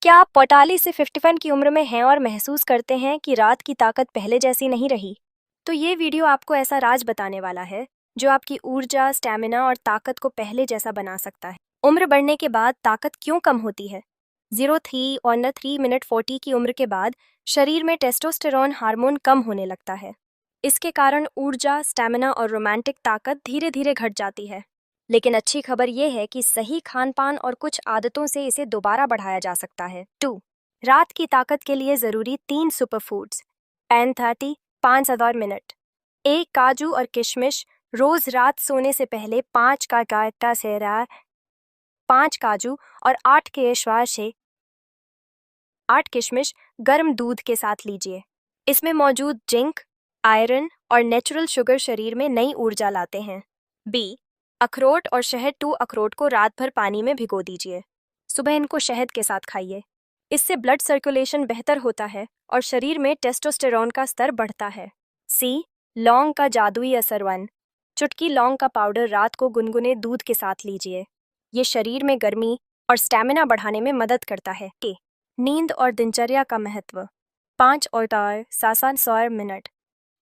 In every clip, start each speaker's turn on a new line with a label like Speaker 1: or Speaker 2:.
Speaker 1: क्या आप 45 से 55 की उम्र में हैं और महसूस करते हैं कि रात की ताकत पहले जैसी नहीं रही? तो ये वीडियो आपको ऐसा राज बताने वाला है जो आपकी ऊर्जा, स्टैमिना और ताकत को पहले जैसा बना सकता है। उम्र बढ़ने के बाद ताकत क्यों कम होती है? 03 और न 3 मिनट 40 की उम्र के बाद शरीर में टेस्टोस्टेरोन हार्मोन कम होने लगता है। इसके कारण ऊर्जा, स्टैमिना और रोमांटिक ताकत धीरे धीरे घट जाती है। लेकिन अच्छी खबर यह है कि सही खान-पान और कुछ आदतों से इसे दोबारा बढ़ाया जा सकता है। 2. रात की ताकत के लिए ज़रूरी 3 सुपर फूड्स। Pan 5,000 minute. 1 काजू और किशमिश। रोज़ रात सोने से पहले 5 का सेरा 5 काजू और 8 के 8 किशमिश गर्म दूध के साथ लीजिए। इसमें मौजूद जिंक, आयरन और नेचुरल शुगर शरीर में नई ऊर्जा लाते हैं। बी. अखरोट और शहद। 2 अखरोट को रात भर पानी में भिगो दीजिए। सुबह इनको शहद के साथ खाइए। इससे ब्लड सर्कुलेशन बेहतर होता है और शरीर में टेस्टोस्टेरोन का स्तर बढ़ता है। सी. लौंग का जादुई असर 1 चुटकी लौंग का पाउडर रात को गुनगुने दूध के साथ लीजिए। ये शरीर में गर्मी और स्टैमिना बढ़ाने में मदद करता है। के. नींद और दिनचर्या का महत्व। 5 और 7 मिनट।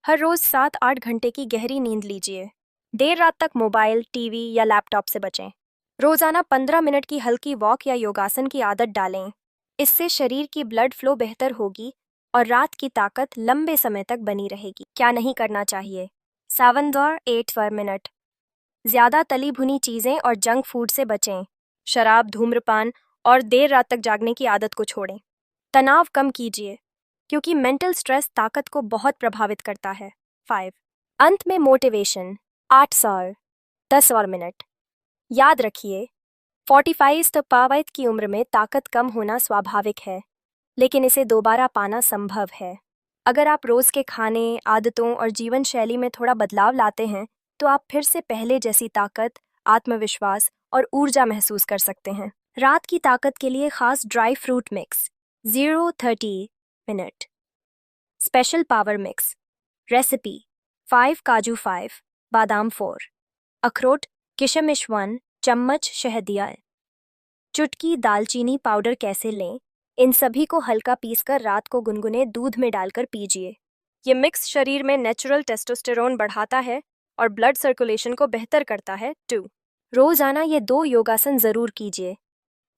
Speaker 1: हर रोज 7-8 घंटे की गहरी नींद लीजिए। देर रात तक मोबाइल, टीवी या लैपटॉप से बचें। रोजाना 15 मिनट की हल्की वॉक या योगासन की आदत डालें। इससे शरीर की ब्लड फ्लो बेहतर होगी और रात की ताकत लंबे समय तक बनी रहेगी। क्या नहीं करना चाहिए? 7 और 8 मिनट। ज्यादा तली भुनी चीजें और जंक फूड से बचें। शराब, धूम्रपान और देर रात तक जागने की आदत को छोड़ें। तनाव कम कीजिए क्योंकि मेंटल स्ट्रेस ताकत को बहुत प्रभावित करता है। 5. अंत में मोटिवेशन। 8 और 10 मिनट। याद रखिए, 45 तो पावैत की उम्र में ताकत कम होना स्वाभाविक है, लेकिन इसे दोबारा पाना संभव है। अगर आप रोज के खाने, आदतों और जीवन शैली में थोड़ा बदलाव लाते हैं, तो आप फिर से पहले जैसी ताकत, आत्मविश्वास और ऊर्जा महसूस कर सकते हैं। रात की ताकत के लिए खास dry fruit mix. 0-30 minute. Special power mix. Recipe: 5 काजू 5, बादाम 4, अखरोट, किशमिश 1 चम्मच, शहदिया, चुटकी दालचीनी पाउडर। कैसे लें? इन सभी को हल्का पीसकर रात को गुनगुने दूध में डालकर पीजिए। ये मिक्स शरीर में नेचुरल टेस्टोस्टेरोन बढ़ाता है और ब्लड सर्कुलेशन को बेहतर करता है। 2. रोजाना ये 2 योगासन जरूर कीजिए।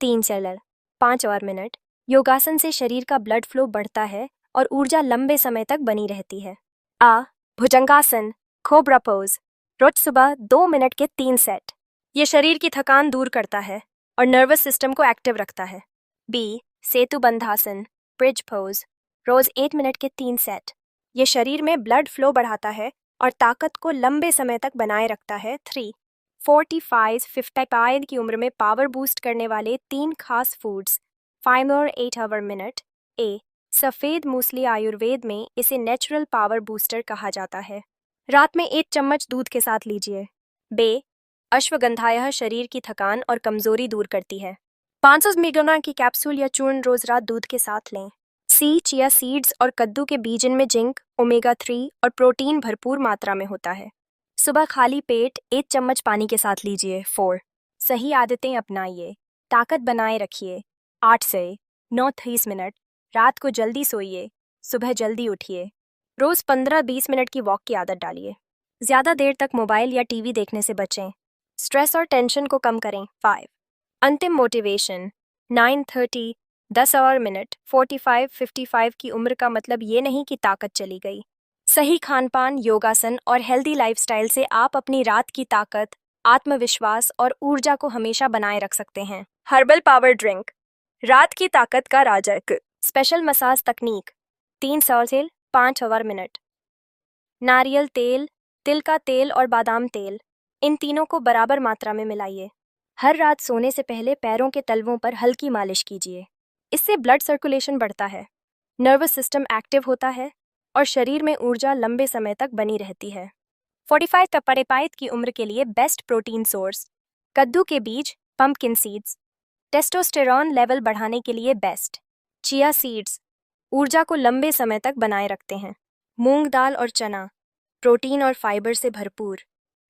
Speaker 1: 3 से 5 और मिनट। योगासन से शरीर का ब्लड फ्लो बढ़ता है और ऊर्जा लंबे समय तक बनी रहती है। आ. भुजंगासन, कोब्रा पोज। रोज सुबह 2 मिनट के 3 सेट। ये शरीर की थकान दूर करता है और नर्वस सिस्टम को एक्टिव रखता है। बी. सेतुबंधासन, ब्रिज पोज। रोज 8 मिनट के 3 सेट। ये शरीर में ब्लड फ्लो बढ़ाता है और ताकत को लंबे समय तक बनाए रखता है। 3. 45-55 की उम्र में पावर बूस्ट करने वाले 3 खास फूड्स। 5 और 8 मिनट। ए. सफ़ेद मूसली। आयुर्वेद में इसे नेचुरल पावर बूस्टर कहा जाता है। रात में 1 चम्मच दूध के साथ लीजिए। बे. अश्वगंधा। यह शरीर की थकान और कमजोरी दूर करती है। 500 मिलीग्राम की कैप्सूल या चूर्ण रोज रात दूध के साथ लें। सी. चिया सीड्स और कद्दू के बीज। इनमें जिंक, ओमेगा 3 और प्रोटीन भरपूर मात्रा में होता है। सुबह खाली पेट 1 चम्मच पानी के साथ लीजिए। 4. सही आदतें अपनाइए, ताकत बनाए रखिए। 8 से 9-30 मिनट। रात को जल्दी सोइए, सुबह जल्दी उठिए। रोज 15-20 मिनट की वॉक की आदत डालिए। ज्यादा देर तक मोबाइल या टीवी देखने से बचें। स्ट्रेस और टेंशन को कम करें। 5. अंतिम मोटिवेशन। 9:30 10 और मिनट। 45-55 की उम्र का मतलब ये नहीं कि ताकत चली गई। सही खानपान, योगासन और हेल्दी लाइफस्टाइल से आप अपनी रात की ताकत, आत्मविश्वास और ऊर्जा को हमेशा बनाए रख सकते हैं। हर्बल पावर ड्रिंक, रात की ताकत का राजक। स्पेशल मसाज तकनीक। 300 से 5 मिनट। नारियल तेल, तिल का तेल और बादाम तेल, इन तीनों को बराबर मात्रा में मिलाइए। हर रात सोने से पहले पैरों के तलवों पर हल्की मालिश कीजिए। इससे ब्लड सर्कुलेशन बढ़ता है, नर्वस सिस्टम एक्टिव होता है और शरीर में ऊर्जा लंबे समय तक बनी रहती है। 45 तक परेपायत की उम्र के लिए बेस्ट प्रोटीन सोर्स। कद्दू के बीज, पंपकिन सीड्स, टेस्टोस्टेरोन लेवल बढ़ाने के लिए बेस्ट। चिया सीड्स, ऊर्जा को लंबे समय तक बनाए रखते हैं। मूंग दाल और चना, प्रोटीन और फाइबर से भरपूर,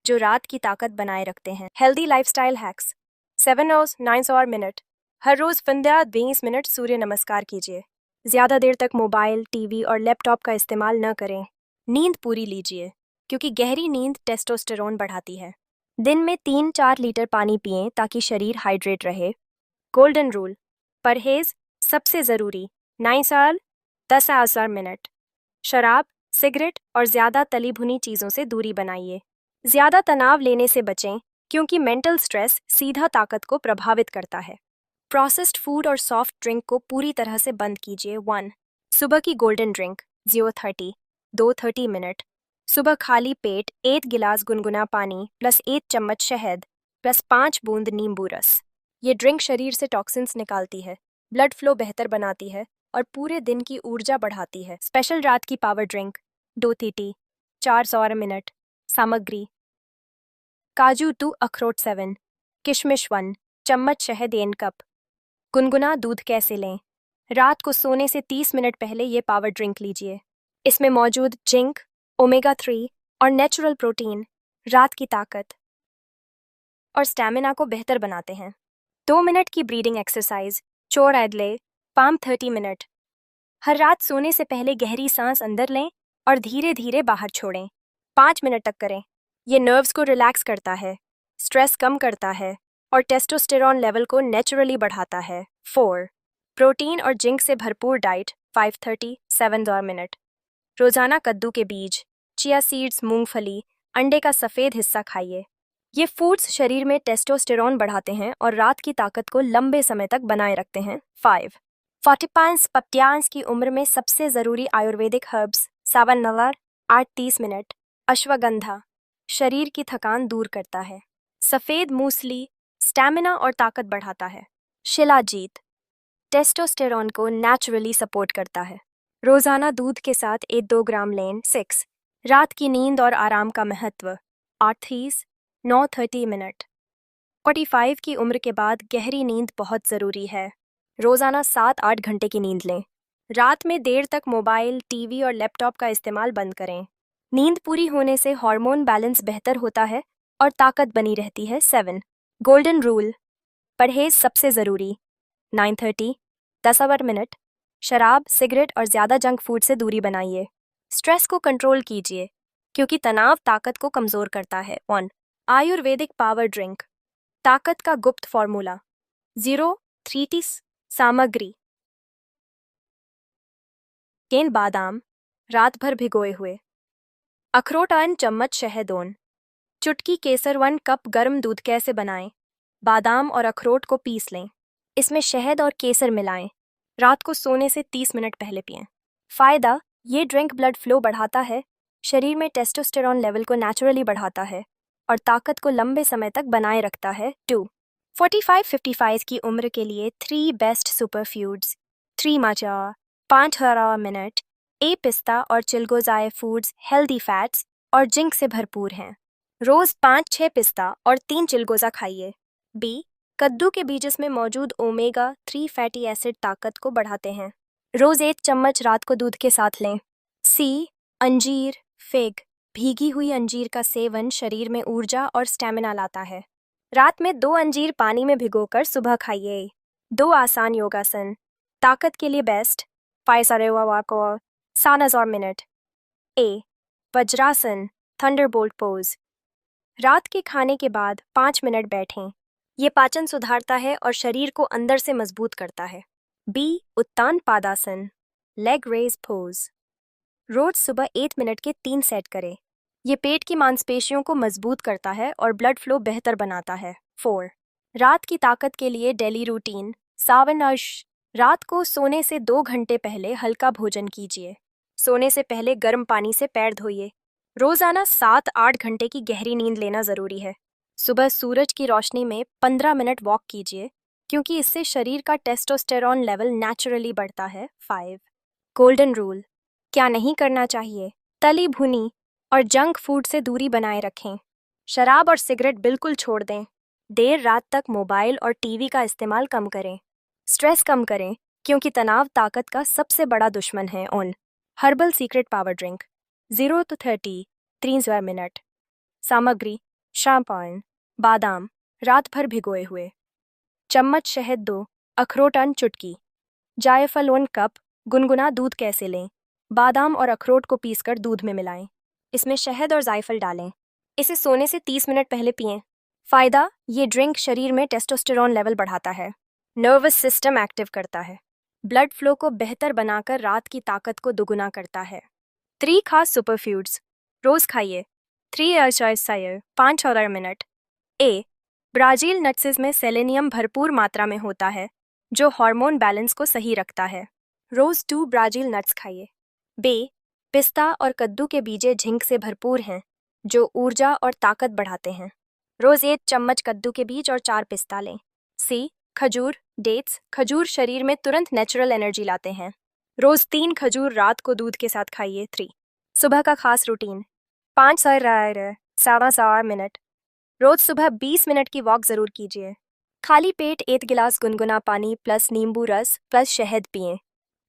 Speaker 1: जो रात की ताकत बनाए रखते हैं। Healthy lifestyle hacks. 7 और 9 मिनट। हर रोज 15-20 मिनट सूर्य नमस्कार कीजिए। ज्यादा देर तक मोबाइल, टीवी और लैपटॉप का इस्तेमाल न करें। नींद पूरी लीजिए, क्योंकि गहरी नींद टेस्टोस्टेरोन बढ़ाती है। दिन में 3-4 लीटर पानी पिएं ताकि शरीर हाइड्रेट रहे। गोल्डन रूल, परहेज सबसे जरूरी। 9 साल 10,000 मिनट। शराब, सिगरेट और ज्यादा तली भुनी चीजों से दूरी बनाइए। ज्यादा तनाव लेने से बचें, क्योंकि मेंटल स्ट्रेस सीधा ताकत को प्रभावित करता है। प्रोसेस्ड फूड और सॉफ्ट ड्रिंक को पूरी तरह से बंद कीजिए। 1. सुबह की गोल्डन ड्रिंक 0:30 2:30 मिनट। सुबह खाली पेट 1 गिलास गुनगुना पानी प्लस 1 चम्मच शहद प्लस 5 बूंद नींबू रस। ये ड्रिंक शरीर से टॉक्सिन्स निकालती है, ब्लड फ्लो बेहतर बनाती है और पूरे दिन की ऊर्जा बढ़ाती है। स्पेशल रात की पावर ड्रिंक 2:30 400 मिनट। सामग्री: काजू 2 अखरोट 7 किशमिश 1 चम्मच शहद 1 कप। गुनगुना दूध कैसे लें? रात को सोने से 30 मिनट पहले ये पावर ड्रिंक लीजिए। इसमें मौजूद जिंक, ओमेगा 3 और नेचुरल प्रोटीन रात की ताकत और स्टैमिना को बेहतर बनाते हैं। 2 मिनट की ब्रीदिंग एक्सरसाइज चोर एडले पाम 30 मिनट। हर रात सोने से पहले गहरी सांस अंदर लें और धीरे धीरे बाहर छोड़ें। 5 मिनट तक करें। ये नर्व्स को रिलैक्स करता है, स्ट्रेस कम करता है और टेस्टोस्टेरॉन लेवल को नेचुरली बढ़ाता है। 4. प्रोटीन और जिंक से भरपूर डाइट 5:30 7 मिनट। रोजाना कद्दू के बीज, चिया सीड्स, मूंगफली, अंडे का सफ़ेद हिस्सा खाइए। ये फूड्स शरीर में टेस्टोस्टेरॉन बढ़ाते हैं और रात की ताकत को लंबे समय तक बनाए रखते हैं। 5. 45 पप्टियांस की उम्र में सबसे ज़रूरी आयुर्वेदिक हर्ब्स 7 नवर 8:30 मिनट। अश्वगंधा शरीर की थकान दूर करता है। सफ़ेद मूसली स्टैमिना और ताकत बढ़ाता है। शिलाजीत टेस्टोस्टेरॉन को नेचुरली सपोर्ट करता है। रोजाना दूध के साथ 1-2 ग्राम लें। 6. रात की नींद और आराम का महत्व 8:30 9:30 मिनट। 45 की उम्र के बाद गहरी नींद बहुत ज़रूरी है। रोजाना 7-8 घंटे की नींद लें। रात में देर तक मोबाइल, टीवी और लैपटॉप का इस्तेमाल बंद करें। नींद पूरी होने से हार्मोन बैलेंस बेहतर होता है और ताकत बनी रहती है। 7. गोल्डन रूल, परहेज सबसे ज़रूरी। 9:30 10 मिनट। शराब, सिगरेट और ज़्यादा जंक फूड से दूरी बनाइए। स्ट्रेस को कंट्रोल कीजिए, क्योंकि तनाव ताकत को कमज़ोर करता है। 1. आयुर्वेदिक पावर ड्रिंक, ताकत का गुप्त फॉर्मूला 0:30 सामग्री: केन बादाम रात भर भिगोए हुए, अखरोट 1 चम्मच शहद 1, चुटकी केसर 1 कप गर्म दूध। कैसे बनाएं? बादाम और अखरोट को पीस लें। इसमें शहद और केसर मिलाएं। रात को सोने से 30 मिनट पहले पिएं। फायदा: ये ड्रिंक ब्लड फ्लो बढ़ाता है, शरीर में टेस्टोस्टेरॉन लेवल को नेचुरली बढ़ाता है और ताकत को लंबे समय तक बनाए रखता है। 2. 45-55 की उम्र के लिए 3 बेस्ट सुपर फूड्स 3 माचा 5 मिनट। ए पिस्ता और चिलगोज़ाए फूड्स हेल्दी फैट्स और जिंक से भरपूर हैं। रोज 5-6 पिस्ता और 3 चिलगोज़ा खाइए। बी. कद्दू के बीज में मौजूद ओमेगा 3 फैटी एसिड ताकत को बढ़ाते हैं। रोज 1 चम्मच रात को दूध के साथ लें। सी. अंजीर, फिग भीगी हुई अंजीर का सेवन शरीर में ऊर्जा और स्टैमिना लाता है। रात में 2 अंजीर पानी में भिगोकर सुबह खाइए। 2 आसान योगासन ताकत के लिए बेस्ट 5 मिनट। ए. वज्रासन थंडरबोल्ट पोज, रात के खाने के बाद 5 मिनट बैठें। ये पाचन सुधारता है और शरीर को अंदर से मजबूत करता है। बी. उत्तान पादासन लेग रेज पोज, रोज सुबह 8 मिनट के 3 सेट करें। ये पेट की मांसपेशियों को मजबूत करता है और ब्लड फ्लो बेहतर बनाता है। 4. रात की ताकत के लिए डेली रूटीन सावनश, रात को सोने से 2 घंटे पहले हल्का भोजन कीजिए। सोने से पहले गर्म पानी से पैर धोइए। रोजाना 7-8 घंटे की गहरी नींद लेना जरूरी है। सुबह सूरज की रोशनी में 15 मिनट वॉक कीजिए, क्योंकि इससे शरीर का टेस्टोस्टेरॉन लेवल नेचुरली बढ़ता है। 5. गोल्डन रूल, क्या नहीं करना चाहिए? तली भुनी और जंक फूड से दूरी बनाए रखें। शराब और सिगरेट बिल्कुल छोड़ दें। देर रात तक मोबाइल और टीवी का इस्तेमाल कम करें। स्ट्रेस कम करें, क्योंकि तनाव ताकत का सबसे बड़ा दुश्मन है। On herbal secret power drink 0-30 3 minute. सामग्री: शैम्पेन, बादाम रात भर भिगोए हुए, चम्मच शहद 2, अखरोट 1 चुटकी, जायफल 1 कप। गुनगुना दूध कैसे लें? बादाम और अखरोट को पीसकर दूध में मिलाएं। इसमें शहद और जायफल डालें। इसे सोने से 30 मिनट पहले पिएं। फायदा, ये ड्रिंक शरीर में टेस्टोस्टेरोन लेवल बढ़ाता है, नर्वस सिस्टम एक्टिव करता है, ब्लड फ्लो को बेहतर बनाकर रात की ताकत को दोगुना करता है। 3 खास सुपरफूड्स रोज खाइए। 3 एक्सरसाइज 5 और मिनट। ए, ब्राजील नट्स में सेलेनियम भरपूर मात्रा में होता है, जो हार्मोन बैलेंस को सही रखता है। रोज 2 ब्राजील नट्स खाइए। बे, पिस्ता और कद्दू के बीजे झिंक से भरपूर हैं, जो ऊर्जा और ताकत बढ़ाते हैं। रोज 1 चम्मच कद्दू के बीज और 4 पिस्ता लें। सी, खजूर डेट्स। खजूर शरीर में तुरंत नेचुरल एनर्जी लाते हैं। रोज 3 खजूर रात को दूध के साथ खाइए। 3, सुबह का खास रूटीन 5 से 7 मिनट। रोज सुबह 20 मिनट की वॉक जरूर कीजिए। खाली पेट 1 गिलास गुनगुना पानी प्लस नींबू रस प्लस शहद पिएं।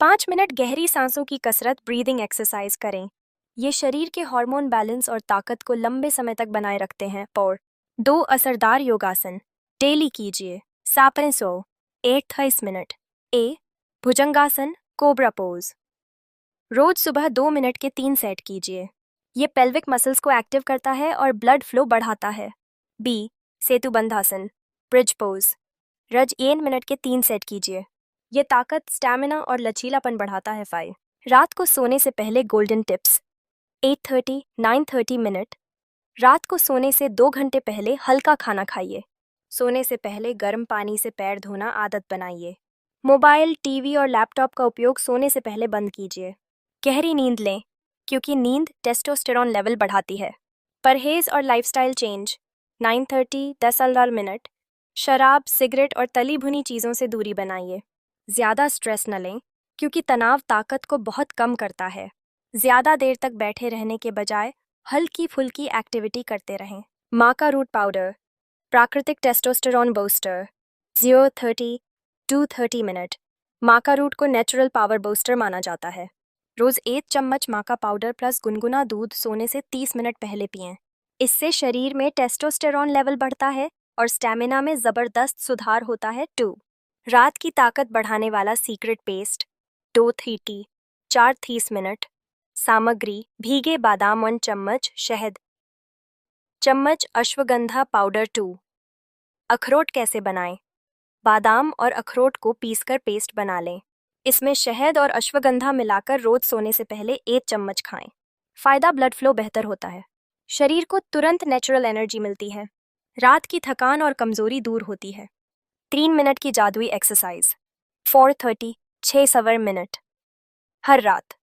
Speaker 1: 5 मिनट गहरी सांसों की कसरत ब्रीदिंग एक्सरसाइज करें। ये शरीर के हार्मोन बैलेंस और ताकत को लंबे समय तक बनाए रखते हैं। और 2 असरदार योगासन डेली कीजिए। सापने सो 28 मिनट। ए, भुजंगासन कोबरा पोज रोज सुबह 2 मिनट के 3 सेट कीजिए। ये पेल्विक मसल्स को एक्टिव करता है और ब्लड फ्लो बढ़ाता है। बी, सेतुबंधासन ब्रिज पोज रोज 1 मिनट के 3 सेट कीजिए। ये ताकत, स्टैमिना और लचीलापन बढ़ाता है। 5, रात को सोने से पहले गोल्डन टिप्स 8:30 9:30 मिनट। रात को सोने से 2 घंटे पहले हल्का खाना खाइए। सोने से पहले गर्म पानी से पैर धोना आदत बनाइए। मोबाइल, टीवी और लैपटॉप का उपयोग सोने से पहले बंद कीजिए। गहरी नींद लें, क्योंकि नींद टेस्टोस्टेरोन लेवल बढ़ाती है। परहेज और लाइफस्टाइल चेंज 9:30 10 मिनट। शराब, सिगरेट और तली भुनी चीज़ों से दूरी बनाइए। ज़्यादा स्ट्रेस न लें, क्योंकि तनाव ताकत को बहुत कम करता है। ज़्यादा देर तक बैठे रहने के बजाय हल्की फुल्की एक्टिविटी करते रहें। माका रूट पाउडर प्राकृतिक टेस्टोस्टेरोन बूस्टर 0:30 2:30 मिनट। माका रूट को नेचुरल पावर बूस्टर माना जाता है। रोज 1 चम्मच माका पाउडर प्लस गुनगुना दूध सोने से 30 मिनट पहले पिएं। इससे शरीर में टेस्टोस्टेरोन लेवल बढ़ता है और स्टैमिना में जबरदस्त सुधार होता है। 2, रात की ताकत बढ़ाने वाला सीक्रेट पेस्ट 2:30 4:30 मिनट। सामग्री, भीगे बादाम 1 चम्मच, शहद चम्मच, अश्वगंधा पाउडर 2। अखरोट कैसे बनाएं? बादाम और अखरोट को पीसकर पेस्ट बना लें। इसमें शहद और अश्वगंधा मिलाकर रोज सोने से पहले 1 चम्मच खाएं। फायदा, ब्लड फ्लो बेहतर होता है, शरीर को तुरंत नेचुरल एनर्जी मिलती है, रात की थकान और कमजोरी दूर होती है। 3 मिनट की जादुई एक्सरसाइज 4:30 6 मिनट। हर रात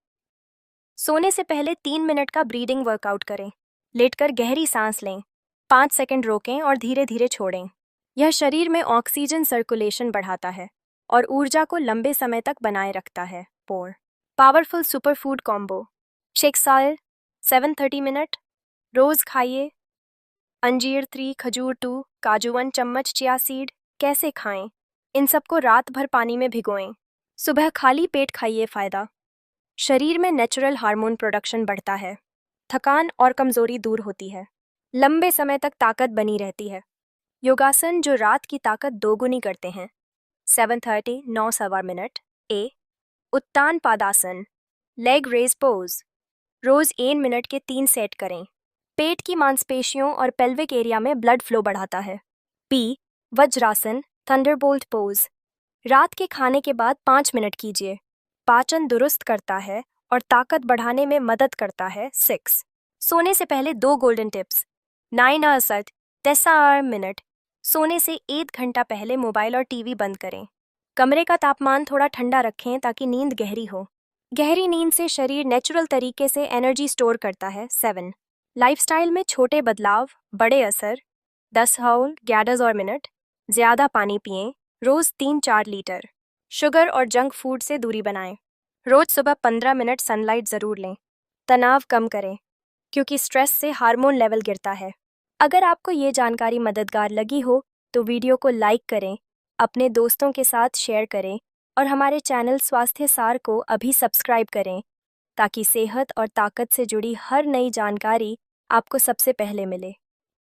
Speaker 1: सोने से पहले 3 मिनट का ब्रीदिंग वर्कआउट करें। लेटकर गहरी सांस लें, 5 सेकंड रोकें और धीरे धीरे छोड़ें। यह शरीर में ऑक्सीजन सर्कुलेशन बढ़ाता है और ऊर्जा को लंबे समय तक बनाए रखता है। 4, पावरफुल सुपरफूड कॉम्बो 7:30 मिनट। रोज खाइए। अंजीर 3, खजूर 2, काजू 1 चम्मच, चिया सीड। कैसे खाएं? इन सबको रात भर पानी में भिगोएं। सुबह खाली पेट खाइए। फायदा, शरीर में नेचुरल हार्मोन प्रोडक्शन बढ़ता है, थकान और कमजोरी दूर होती है, लंबे समय तक ताकत बनी रहती है। योगासन जो रात की ताकत दोगुनी करते हैं 7:30 9 मिनट। ए, उत्तान पादासन लेग रेज पोज रोज 1 मिनट के 3 सेट करें। पेट की मांसपेशियों और पेल्विक एरिया में ब्लड फ्लो बढ़ाता है। बी, वज्रासन थंडरबोल्ट पोज रात के खाने के बाद 5 मिनट कीजिए। पाचन दुरुस्त करता है और ताकत बढ़ाने में मदद करता है। 6, सोने से पहले 2 गोल्डन टिप्स 9 10 मिनट। सोने से 1 घंटा पहले मोबाइल और टीवी बंद करें। कमरे का तापमान थोड़ा ठंडा रखें ताकि नींद गहरी हो। गहरी नींद से शरीर नेचुरल तरीके से एनर्जी स्टोर करता है। 7, लाइफस्टाइल में छोटे बदलाव, बड़े असर 10 हाउल 11 मिनट। ज़्यादा पानी पिएं, रोज 3-4 लीटर। शुगर और जंक फूड से दूरी बनाएं। रोज सुबह 15 मिनट सनलाइट ज़रूर लें। तनाव कम करें, क्योंकि स्ट्रेस से हार्मोन लेवल गिरता है। अगर आपको ये जानकारी मददगार लगी हो तो वीडियो को लाइक करें, अपने दोस्तों के साथ शेयर करें और हमारे चैनल स्वास्थ्य सार को अभी सब्सक्राइब करें, ताकि सेहत और ताकत से जुड़ी हर नई जानकारी आपको सबसे पहले मिले।